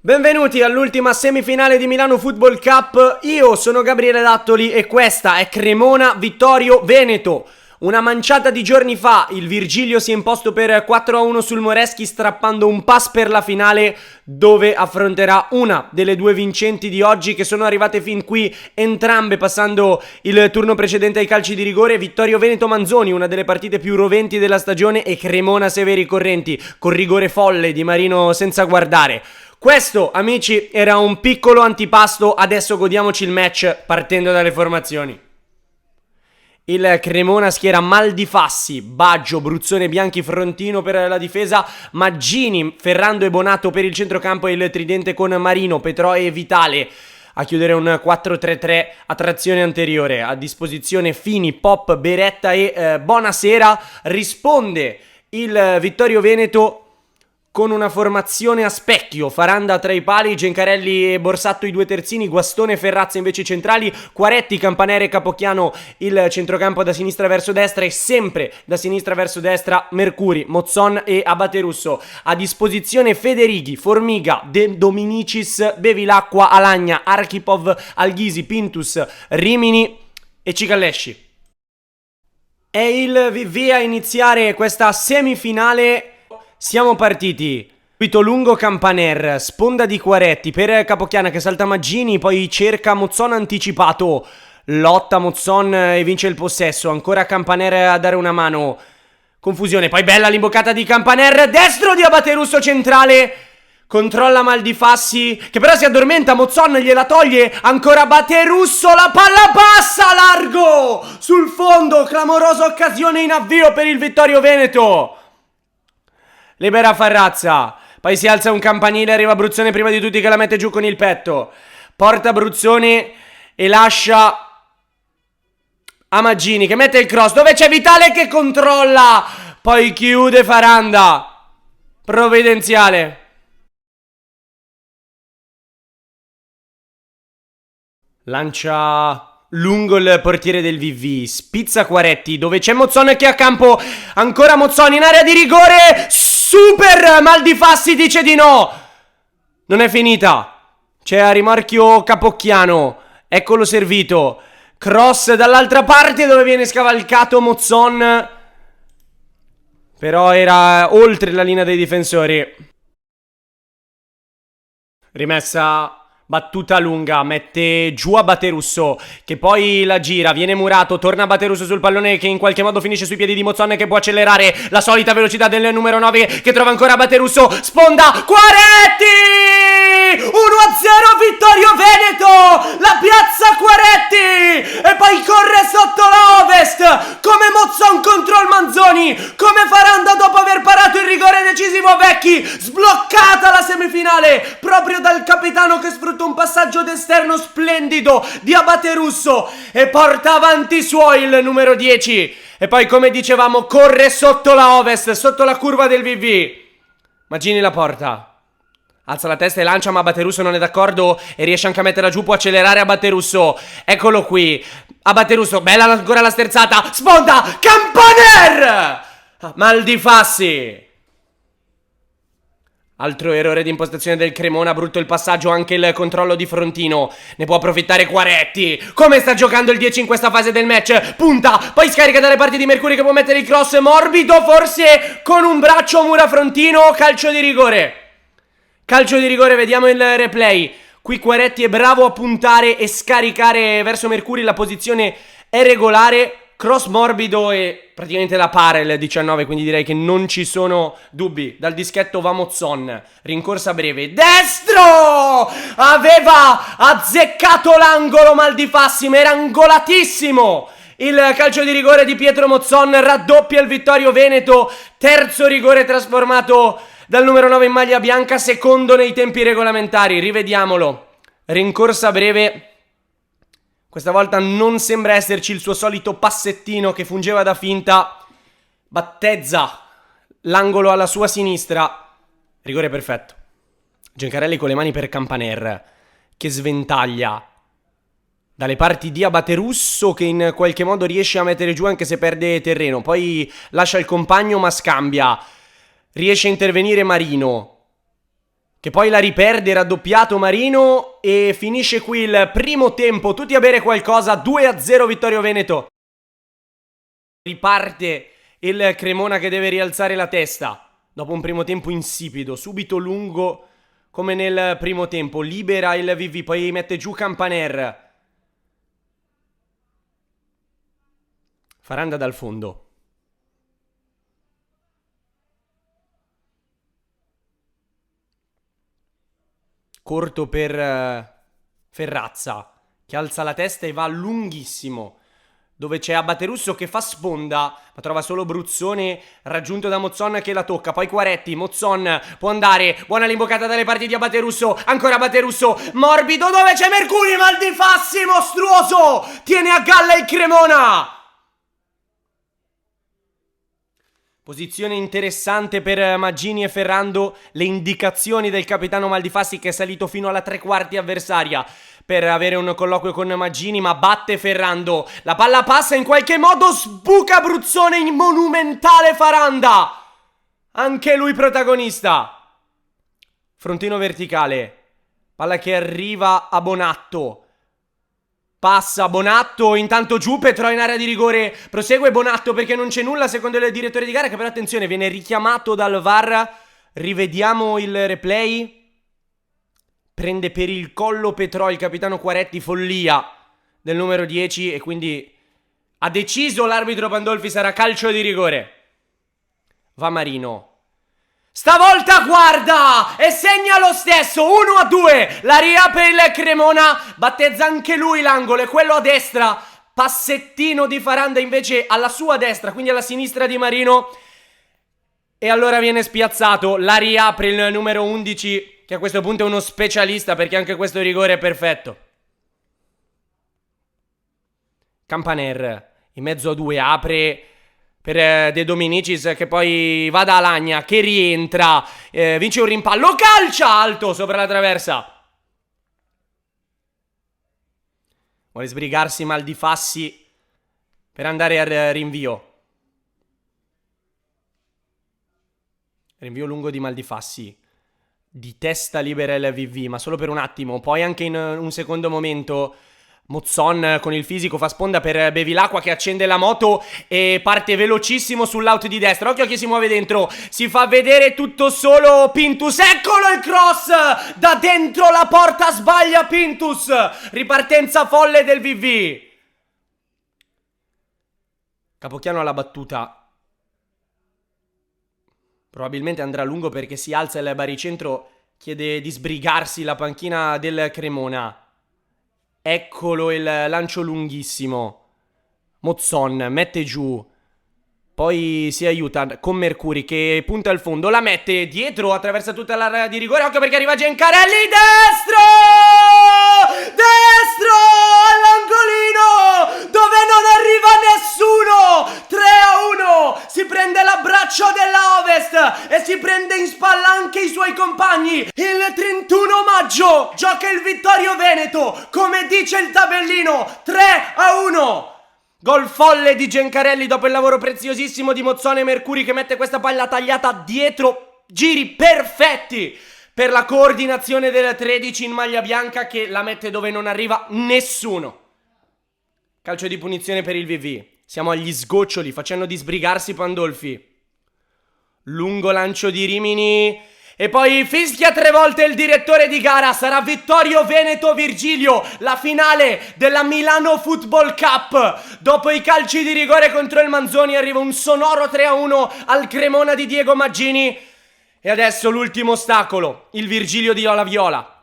Benvenuti all'ultima semifinale di Milano Football Cup. Io sono Gabriele Dattoli e questa è Cremona Vittorio Veneto. Una manciata di giorni fa il Virgilio si è imposto per 4-1 sul Moreschi, strappando un pass per la finale dove affronterà una delle due vincenti di oggi, che sono arrivate fin qui entrambe passando il turno precedente ai calci di rigore. Vittorio Veneto Manzoni, una delle partite più roventi della stagione, e Cremona Severi Correnti col rigore folle di Marino senza guardare. Questo, amici, era un piccolo antipasto. Adesso godiamoci il match partendo dalle formazioni. Il Cremona schiera Maldifassi, Baggio, Bruzzone, Bianchi, Frontino per la difesa, Maggini, Ferrando e Bonato per il centrocampo e il tridente con Marino, Petroe e Vitale a chiudere un 4-3-3 a trazione anteriore. A disposizione Fini, Pop, Beretta e Bonasera. Risponde il Vittorio Veneto con una formazione a specchio: Faranda tra i pali, Gencarelli e Borsatto i due terzini, Guastone e Ferrazza invece centrali, Quaretti, Campanere e Capocchiano il centrocampo da sinistra verso destra, e sempre da sinistra verso destra Mercuri, Mozzon e Abaterusso. A disposizione Federighi, Formiga, De Dominicis, Bevilacqua, Alagna, Archipov, Alghisi, Pintus, Rimini e Cicalesci. È il VV a iniziare questa semifinale. Siamo partiti. Subito lungo Campaner, sponda di Quaretti per Capocchiana che salta Maggini, poi cerca Mozzon anticipato, lotta Mozzon e vince il possesso, ancora Campaner a dare una mano, confusione, poi bella l'imboccata di Campaner, destro di Abaterusso centrale, controlla Maldifassi che però si addormenta, Mozzon gliela toglie, ancora Abaterusso, la palla passa largo sul fondo, clamorosa occasione in avvio per il Vittorio Veneto. Libera Farrazza, poi si alza un campanile, arriva Bruzzone prima di tutti che la mette giù con il petto, porta Bruzzone e lascia a Maggini che mette il cross, dove c'è Vitale che controlla, poi chiude Faranda, provvidenziale. Lancia lungo il portiere del VV, spizza Quaretti dove c'è Mozzone che è a campo, ancora Mozzoni in area di rigore, super Maldifassi dice di no, non è finita, c'è a rimorchio Capocchiano, eccolo servito, cross dall'altra parte dove viene scavalcato Mozzon, però era oltre la linea dei difensori. Rimessa, battuta lunga, mette giù Abaterusso che poi la gira, viene murato, torna Abaterusso sul pallone che in qualche modo finisce sui piedi di Mozzon che può accelerare, la solita velocità del numero 9 che trova ancora Abaterusso, sponda, Quaretti! 1-0 Vittorio Veneto, la piazza Quaretti e poi corre sotto la Ovest come Mozzon contro il Manzoni, come Faranda dopo aver parato il rigore decisivo Vecchi, sbloccata la semifinale proprio dal capitano che sfrutta un passaggio d'esterno splendido di Abaterusso e porta avanti i suoi il numero 10 e poi, come dicevamo, corre sotto la Ovest, sotto la curva del VV. Maggini la porta, alza la testa e lancia, ma Abaterusso non è d'accordo e riesce anche a metterla giù, può accelerare Abaterusso, eccolo qui Abaterusso, bella ancora la sterzata, sponda, Campaner, Maldifassi. Altro errore di impostazione del Cremona, brutto il passaggio, anche il controllo di Frontino, ne può approfittare Quaretti, come sta giocando il 10 in questa fase del match, punta, poi scarica dalle parti di Mercuri che può mettere il cross, morbido forse, con un braccio mura Frontino, calcio di rigore, vediamo il replay, qui Quaretti è bravo a puntare e scaricare verso Mercuri, la posizione è regolare, cross morbido e praticamente la para il 19, quindi direi che non ci sono dubbi. Dal dischetto va Mozzon, rincorsa breve, destro! Aveva azzeccato l'angolo Maldifassi, ma era angolatissimo! Il calcio di rigore di Pietro Mozzon raddoppia il Vittorio Veneto, terzo rigore trasformato dal numero 9 in maglia bianca, secondo nei tempi regolamentari, rivediamolo. Rincorsa breve. Questa volta non sembra esserci il suo solito passettino che fungeva da finta. Battezza l'angolo alla sua sinistra. Rigore perfetto. Gencarelli con le mani per Campaner che sventaglia dalle parti di Abaterusso che in qualche modo riesce a mettere giù anche se perde terreno. Poi lascia il compagno ma scambia. Riesce a intervenire Marino che poi la riperde, raddoppiato Marino, e finisce qui il primo tempo, tutti a bere qualcosa, 2-0 Vittorio Veneto. Riparte il Cremona che deve rialzare la testa dopo un primo tempo insipido, subito lungo come nel primo tempo, libera il VV, poi mette giù Campaner. Faranda dal fondo. Corto per Ferrazza, che alza la testa e va lunghissimo, dove c'è Abaterusso che fa sponda, ma trova solo Bruzzone, raggiunto da Mozzon che la tocca, poi Quaretti, Mozzon può andare, buona l'imboccata dalle parti di Abaterusso, ancora Abaterusso, morbido, dove c'è Mercuri, mal di Fassi, mostruoso, tiene a galla il Cremona! Posizione interessante per Maggini e Ferrando, le indicazioni del capitano Maldifassi che è salito fino alla tre quarti avversaria per avere un colloquio con Maggini, ma batte Ferrando, la palla passa in qualche modo, sbuca Bruzzone in monumentale Faranda, anche lui protagonista, frontino verticale, palla che arriva a Bonatto. Passa Bonatto, intanto giù, Petrò in area di rigore, prosegue Bonatto perché non c'è nulla secondo il direttore di gara, che però attenzione viene richiamato dal VAR, rivediamo il replay, prende per il collo Petrò il capitano Quaretti, follia del numero 10 e quindi ha deciso l'arbitro Pandolfi sarà calcio di rigore. Va Marino. Stavolta guarda e segna lo stesso, 1-2, la riapre il Cremona, battezza anche lui l'angolo e quello a destra, passettino di Faranda invece alla sua destra, quindi alla sinistra di Marino, e allora viene spiazzato, la riapre il numero 11 che a questo punto è uno specialista perché anche questo rigore è perfetto. Campaner in mezzo a due apre per De Dominicis che poi va da Alagna che rientra, vince un rimpallo, calcia alto sopra la traversa, vuole sbrigarsi Maldifassi per andare al rinvio lungo di Maldifassi, di testa libera il VV ma solo per un attimo, poi anche in un secondo momento Mozzon con il fisico fa sponda per Bevilacqua che accende la moto e parte velocissimo sull'out di destra. Occhio che si muove dentro, si fa vedere tutto solo Pintus, eccolo il cross da dentro la porta, sbaglia Pintus, ripartenza folle del VV. Capocchiano alla battuta, probabilmente andrà lungo perché si alza il baricentro, chiede di sbrigarsi la panchina del Cremona. Eccolo il lancio lunghissimo, Mozzon mette giù, poi si aiuta con Mercuri che punta al fondo, la mette dietro, attraversa tutta l'area di rigore, occhio perché arriva Gencarelli, destro all'angolino dove non arriva nessuno, 3-1, si prende l'abbraccio della Ovest e si prende in spalla anche i suoi compagni. Il 31 maggio gioca il Vittorio Veneto, come dice il tabellino, 3-1. Gol folle di Gencarelli dopo il lavoro preziosissimo di Mozzone e Mercuri che mette questa palla tagliata dietro, giri perfetti per la coordinazione del 13 in maglia bianca che la mette dove non arriva nessuno. Calcio di punizione per il VV, siamo agli sgoccioli facendo di sbrigarsi Pandolfi. Lungo lancio di Rimini e poi fischia 3 volte il direttore di gara, sarà Vittorio Veneto Virgilio, la finale della Milano Football Cup. Dopo i calci di rigore contro il Manzoni arriva un sonoro 3-1 al Cremona di Diego Maggini e adesso l'ultimo ostacolo, il Virgilio di Olaviola.